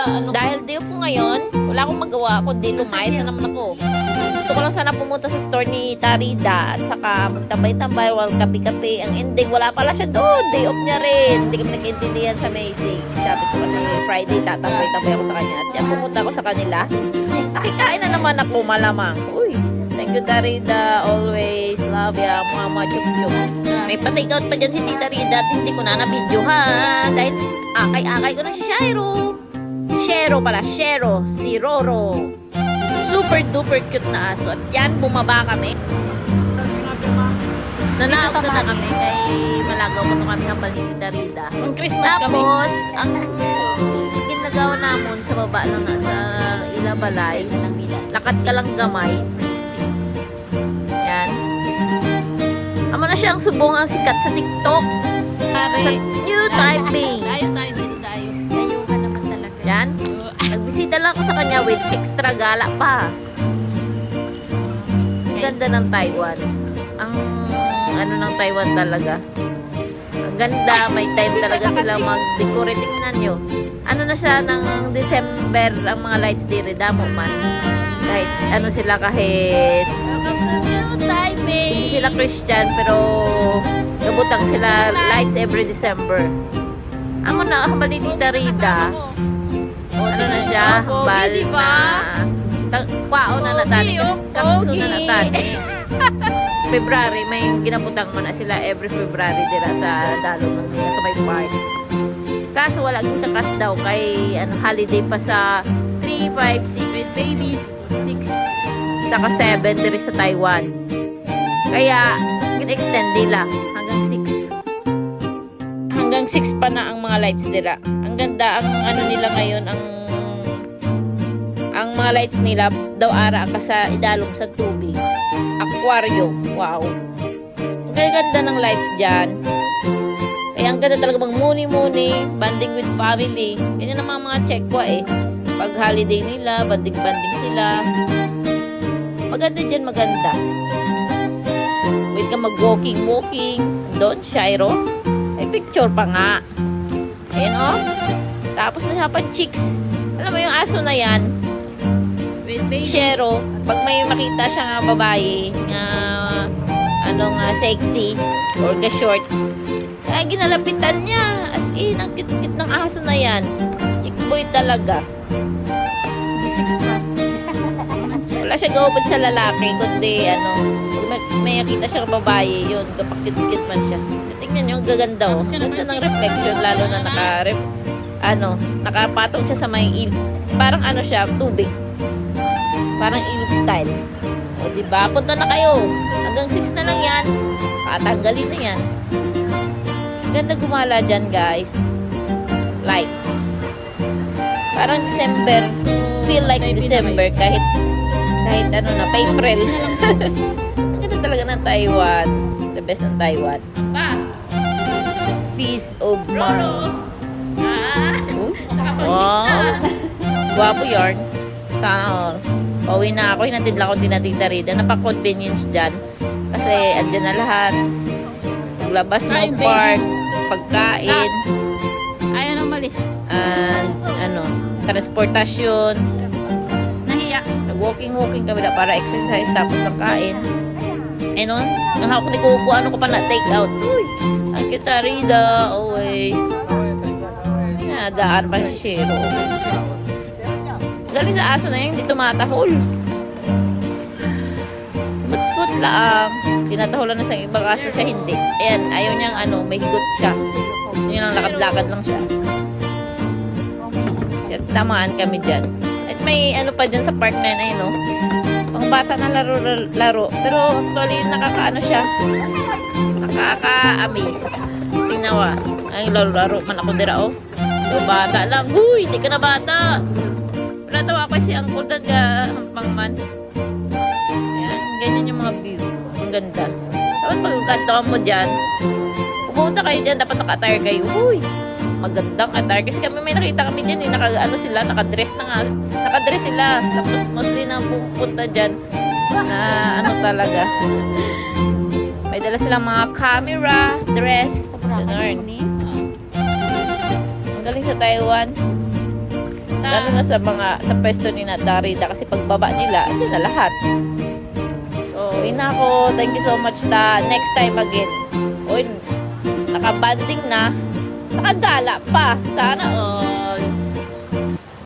ano. Dahil day off ko ngayon, wala akong magawa kundi lumayas na naman ako. Gusto ko lang sana pumunta sa store ni Tarida at saka magtambay-tambay while kape-kape. Ang ending, wala pala siya doon. Day off niya rin. Hindi kami nag-intindihan sa Macy's. Sabi ko kasi Friday, tatambay-tambay ako sa kanya. At yan, pumunta ako sa kanila. Nakikain na naman ako, malamang. Uy, thank you, Tarida. Always love ya, mama chup-chup. May pa-take out pa dyan si Tita Rida at hindi ko na na-videohan. Dahil akay-akay ko na si Shairo. Shero pala, Shero. Si Roro. Super duper cute na aso. At yan, bumaba kami. Nanakaw na kami kay malagaw ko nung kami hambal ni Tita Rida. Ang Christmas kami. Tapos, ang ginagawa namon sa baba lang nga sa Ilabalay, lakat ka lang gamay. Yan. Amo na siyang subong ang sikat sa TikTok. Sa new typing. Tayo dito tayo. Tayo ka naman talaga. Yan. Nagbisita lang ako sa kanya with extra gala pa. Ang ganda ng Taiwan. Ang ano ng Taiwan talaga. Ang ganda. May time talaga sila mag-decorate. Tingnan nyo. Ano na siya ng December ang mga lights dito. Damo man. Kahit ano sila kahit Welcome to new Taipei. hindi sila Christian pero nabutang sila lights every December. Amo na hambal ni Tita Rida. Ano na siya? Hambal diba? na kwao na natani. Kapso na natani. February, may ginaputang mo na sila every February dira sa dalo ng nila sa may park. Kaso wala ging kakas daw kay ano, holiday pa sa 3, 5, 6 With babies. 6 saka 7 diri sa Taiwan. Kaya gin-extend nila hanggang 6. Hanggang 6 pa na ang mga lights nila. Ang ganda ang ano nila ngayon ang mga lights nila daw ara ka sa idalom sa tubig. Aquarium. Wow. Ang ganda ng lights diyan. Kaya ang ganda talaga muni-muni, banding with family. Ganyan ang mga check ko eh. Pag holiday nila, banding-banding sila. Maganda dyan, maganda. Wait ka mag-walking. Doon, Shairo. May picture pa nga. Ayan o. Oh. Tapos nasapan chicks. Alam mo yung aso na yan, With babies. Shero, pag may makita siya nga babae, nga sexy, or ka short, kaya ginalapitan niya. As in, ang cute-cute ng aso na yan. Chick boy talaga. Chicks pa. Wala siya gawapad sa lalaki, kundi may nakita siya babae, yun, kapag cute-cute man siya. Tingnan nyo, ang gaganda oh. Ganda ng reflection, lalo na nakapatong siya sa may parang ano siya, tubig. Parang ilog style. O, diba? Punta na kayo. Hanggang 6 na lang yan. Katanggalin na yan. Ganda gumala dyan, guys. Lights. Parang December. Feel like December kahit ano na, April. Ang ganda talaga ng Taiwan. The best ng Taiwan. Pa. Peace of mind. Ah. Wow. Guwapo yarn. Sana all. Pauwi na ako. Hinatid lang ako din na Tita Rida. Napaka-convenience dyan. Kasi andyan na lahat. Naglabas Hi, ng baby. park. Pagkain. Ayaw na umalis. And transportasyon. Nahiya. Nag-walking kami na para exercise tapos ng kain. Ano? Nung ako ni Kuko, ano ko pa na take out. Uy! Ang Tita Rida. Always. Daan pa si Shiro. Galing sa aso na yun, hindi tumatahol. Smooth lang. Tinataholan na sa ibang aso siya, hindi. Ayan, ayaw niyang may higot siya. Gusto niya lang lakad-lakad lang siya. Kaya tamaan kami dyan. At may pa dyan sa park na yun, pang bata na laro. Pero actually, nakakaano siya. Nakaka-amaze. Tingnan wa. Ay, laro-laro man ako dira, oh. So, bata lang. Huy, hindi ka na bata. Natawa ko si Uncle Dad ka hampang man. Ayan, ganyan yung mga view. Ang ganda. Dapat pagkantoan mo dyan, pumunta kayo dyan, dapat naka-attire kayo. Huy, magandang attire. Kasi kami may nakita kami dyan, nakadress na nga. Nakadress sila. Tapos mostly na pupunta dyan na talaga. May dala silang mga camera, dress, ganun. Ang galing sa Taiwan. Lalo na sa pwesto ni Darida kasi pagbaba nila, andun na lahat. So, inako, thank you so much ta. Next time again. Uy, nakabanding na. Nakagala pa. Sana all.